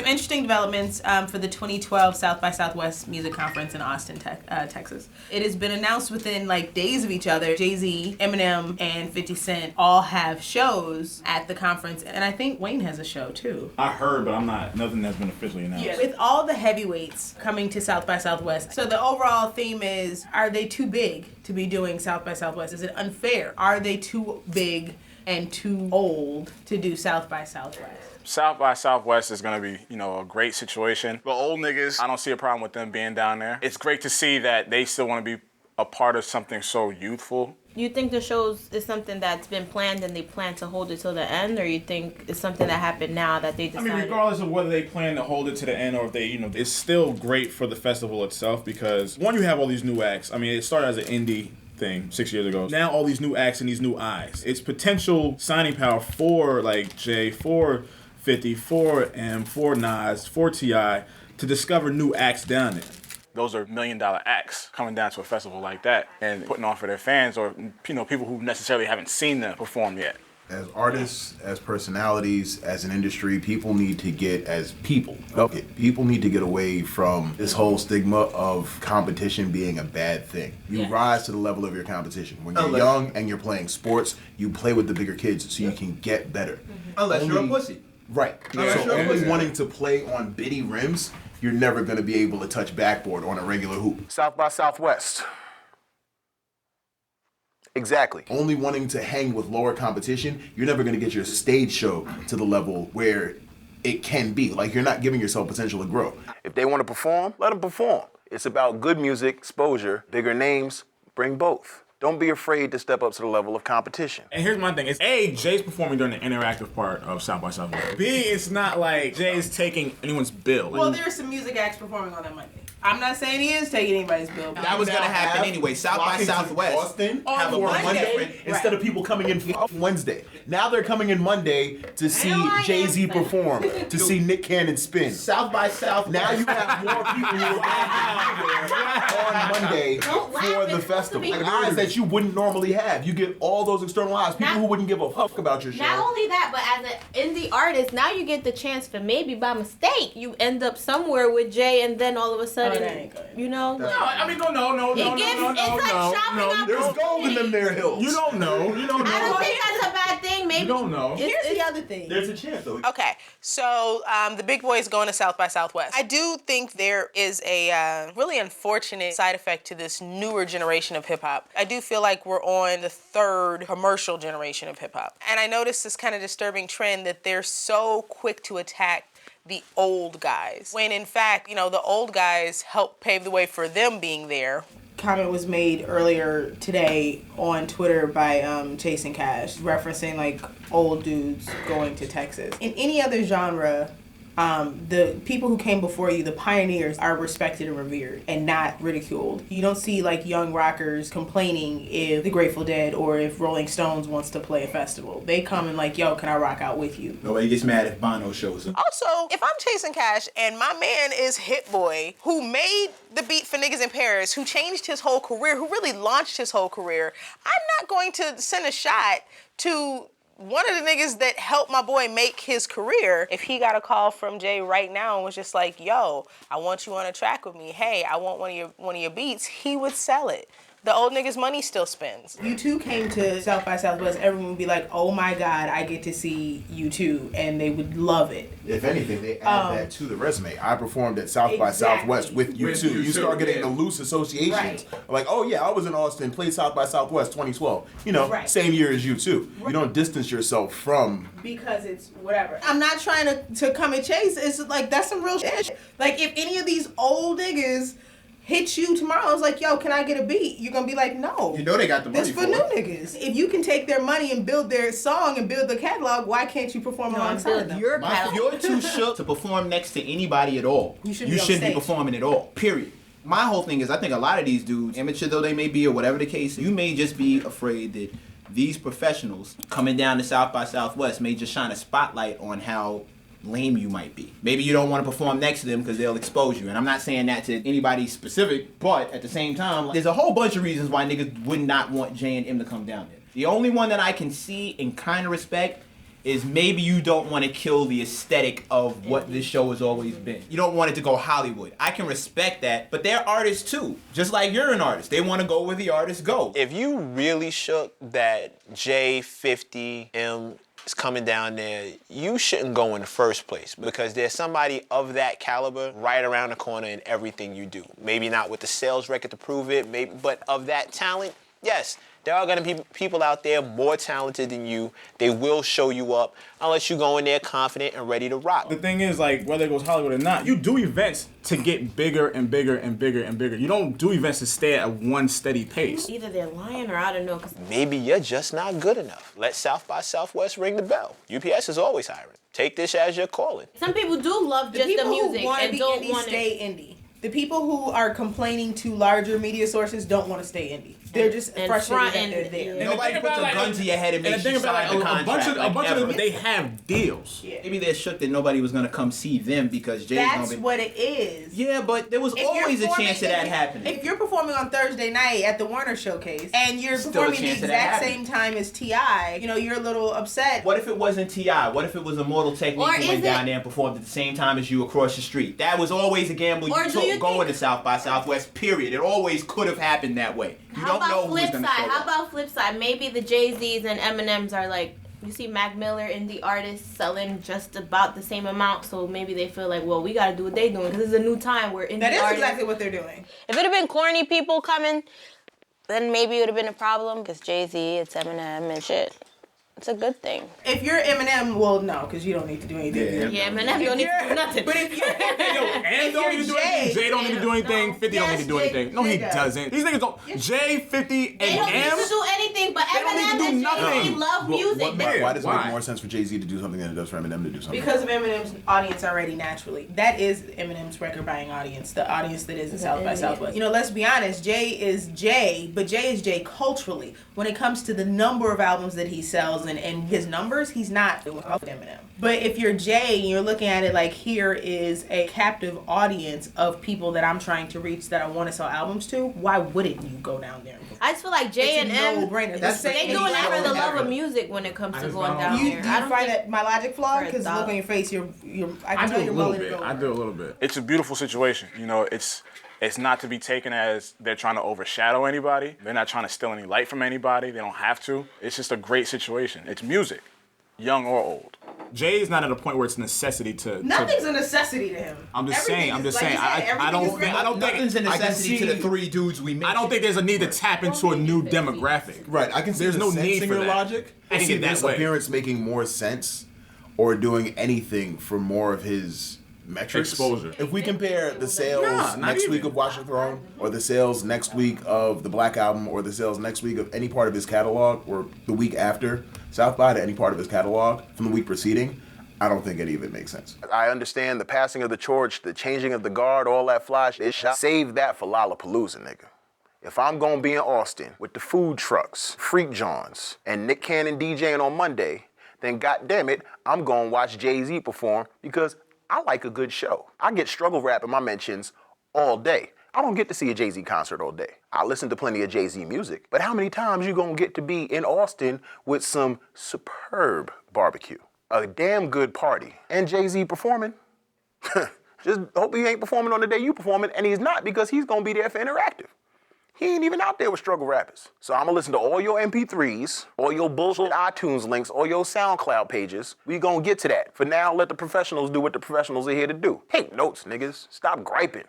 interesting developments for the 2012 South by Southwest Music Conference in Austin, Texas. It has been announced within like days of each other. Jay-Z, Eminem, and 50 Cent all have shows at the conference, and I think Wayne has a show too. I heard, but nothing has been officially announced. Yeah, with all the heavyweights coming to South by Southwest. So the overall theme is, are they too big to be doing South by Southwest? Is it unfair? Are they too big and too old to do South by Southwest? South by Southwest is gonna be, a great situation. The old niggas, I don't see a problem with them being down there. It's great to see that they still wanna be a part of something so youthful. You think the shows is something that's been planned and they plan to hold it till the end, or you think it's something that happened now that they decided? Regardless of whether they plan to hold it to the end or if they, it's still great for the festival itself because, one, you have all these new acts. It started as an indie thing 6 years ago. Now all these new acts and these new eyes. It's potential signing power for like Jay, for 50, for M, for Nas, for T.I. to discover new acts down there. Those are $1 million acts coming down to a festival like that and putting on for their fans or, people who necessarily haven't seen them perform yet. As artists, as personalities, as an industry, people need to get people need to get away from this whole stigma of competition being a bad thing. You rise to the level of your competition. When you're young and you're playing sports, you play with the bigger kids so you can get better. Unless you're a pussy. Right. So only wanting to play on bitty rims, you're never going to be able to touch backboard on a regular hoop. South by Southwest. Exactly. Only wanting to hang with lower competition, you're never going to get your stage show to the level where it can be. Like, you're not giving yourself potential to grow. If they want to perform, let them perform. It's about good music, exposure, bigger names, bring both. Don't be afraid to step up to the level of competition. And here's my thing. It's A, Jay's performing during the interactive part of South by Southwest. B, it's not like Jay's taking anyone's bill. Well, there's some music acts performing on that Monday. I'm not saying he is taking anybody's bill. That was going to happen anyway. South by Southwest. Austin have a Monday instead of people coming in Wednesday. Now they're coming in Monday to see Jay-Z perform, to see Nick Cannon spin. South by Southwest. Now you have more people who are on Monday for the festival. Eyes that you wouldn't normally have. You get all those external eyes, people who wouldn't give a fuck about your show. Not only that, but as an indie artist, now you get the chance for maybe by mistake you end up somewhere with Jay, and then all of a sudden, that ain't good. No. It's like shopping up. There's gold in them there hills. You don't know. I don't think that's a bad thing. Maybe you don't know. Here's the other thing. There's a chance though. Okay, so the big boy is going to South by Southwest. I do think there is a really unfortunate side effect to this newer generation of hip hop. I do feel like we're on the third commercial generation of hip hop, and I noticed this kind of disturbing trend that they're so quick to attack the old guys, when in fact, the old guys helped pave the way for them being there. Comment was made earlier today on Twitter by Chasing Cash, referencing like old dudes going to Texas. In any other genre, the people who came before you, the pioneers, are respected and revered and not ridiculed. You don't see like young rockers complaining if the Grateful Dead or if Rolling Stones wants to play a festival. They come and like, yo, can I rock out with you? Nobody gets mad if Bono shows up. Also, if I'm Chasing Cash and my man is Hit Boy, who made the beat for Niggas in Paris, who changed his whole career, who really launched his whole career, I'm not going to send a shot to one of the niggas that helped my boy make his career. If he got a call from Jay right now and was just like, yo, I want you on a track with me. Hey, I want one of your beats, he would sell it. The old niggas' money still spends. U2 came to South by Southwest, everyone would be like, oh my God, I get to see U2, and they would love it. If anything, they add that to the resume. I performed at South by Southwest with U2. You start getting the loose associations. Right. Like, oh yeah, I was in Austin, played South by Southwest 2012. Same year as U2. Right. You don't distance yourself from... Because it's whatever. I'm not trying to come and chase. It's like, that's some real shit. Like, if any of these old niggas hit you tomorrow, it's like, yo, can I get a beat? You're gonna be like, no. You know they got the money for new niggas. If you can take their money and build their song and build the catalog, why can't you perform alongside them? If you're too shook to perform next to anybody at all, you shouldn't be performing at all, period. My whole thing is, I think a lot of these dudes, amateur though they may be or whatever the case, you may just be afraid that these professionals coming down to South by Southwest may just shine a spotlight on how lame you might be. Maybe you don't want to perform next to them because they'll expose you. And I'm not saying that to anybody specific, but at the same time, there's a whole bunch of reasons why niggas would not want J and M to come down there. The only one that I can see and kind of respect is maybe you don't want to kill the aesthetic of what this show has always been. You don't want it to go Hollywood. I can respect that, but they're artists too. Just like you're an artist. They want to go where the artists go. If you really shook that J50 M is coming down there, you shouldn't go in the first place because there's somebody of that caliber right around the corner in everything you do. Maybe not with the sales record to prove it, maybe, but of that talent, yes. There are going to be people out there more talented than you. They will show you up unless you go in there confident and ready to rock. The thing is, like, whether it goes Hollywood or not, you do events to get bigger and bigger and bigger and bigger. You don't do events to stay at one steady pace. Either they're lying or I don't know. Maybe you're just not good enough. Let South by Southwest ring the bell. UPS is always hiring. Take this as your calling. Some people do love just the music and don't want to stay indie. The people who are complaining to larger media sources don't want to stay indie. They're just frustrated that they're there. And nobody puts a gun to your head and makes you sign the contract. A bunch of them, they have deals. Yeah. Maybe they're shook that nobody was gonna come see them because Jay's gonna be. That's what it is. Yeah, but there was always a chance of that happening. If you're performing on Thursday night at the Warner Showcase and you're performing the exact same time as T.I., you know, you're a little upset. What if it wasn't T.I.? What if it was Immortal Technique who went down there and performed at the same time as you across the street? That was always a gamble you took going to South by Southwest, period. It always could have happened that way. You don't know who's gonna show up. How about flip side? Maybe the Jay-Z's and Eminems are like, you see Mac Miller, indie artists, selling just about the same amount, so maybe they feel like, well, we gotta do what they're doing, because it's a new time where indie artists... That is exactly what they're doing. If it had been corny people coming, then maybe it would have been a problem, because Jay-Z, it's Eminem and shit. It's a good thing. If you're Eminem, well, no, because you don't need to do anything. Yeah, Eminem don't need to do nothing. But if you're... And don't need to do anything. Jay don't need to do anything. 50 don't need to do anything. No, he doesn't. These niggas don't... Jay, 50, and They don't need M... to do anything, but Eminem and Jay-Z love music. Why does it make more sense for Jay-Z to do something than it does for Eminem to do something? Because of Eminem's audience already naturally. That is Eminem's record-buying audience, the audience that is in South by Southwest. You know, let's be honest, Jay is Jay, but Jay is Jay culturally. When it comes to the number of albums that he sells and his numbers, he's not doing off Eminem. But if you're Jay and you're looking at it like here is a captive audience of people that I'm trying to reach that I want to sell albums to, why wouldn't you go down there? I just feel like Jay and M, no-brainer. they doing that for the love of music when it comes to going down there. Do you find that my logic flawed? Because look on your face, I can tell you're willing to go. I do a little bit. It's a beautiful situation. You know, it's not to be taken as they're trying to overshadow anybody. They're not trying to steal any light from anybody. They don't have to. It's just a great situation. It's music, young or old. Jay's not at a point where it's a necessity to... Nothing's a necessity to him. I'm just saying. I don't think... Nothing's a necessity to the three dudes we mentioned. I don't think there's a need to tap into a new demographic. Right, I can see there's no need for your that. logic. I see this appearance making more sense or doing anything for more of his... metrics. Exposure. If we compare the sales next week of Watch the Throne, or the sales next week of the Black Album, or the sales next week of any part of his catalog, or the week after South by to any part of his catalog from the week preceding, I don't think any of it makes sense. I understand the passing of the torch, the changing of the guard, all that fly shit. Save that for Lollapalooza, nigga. If I'm gonna be in Austin with the food trucks, Freak Johns, and Nick Cannon DJing on Monday, then goddammit, I'm gonna watch Jay-Z perform because I like a good show. I get struggle rap in my mentions all day. I don't get to see a Jay-Z concert all day. I listen to plenty of Jay-Z music, but how many times you gonna get to be in Austin with some superb barbecue, a damn good party, and Jay-Z performing? Just hope he ain't performing on the day you performing, and he's not because he's gonna be there for interactive. He ain't even out there with struggle rappers. So I'm gonna listen to all your MP3s, all your bullshit iTunes links, all your SoundCloud pages. We gonna get to that. For now, let the professionals do what the professionals are here to do. Take notes, niggas. Stop griping.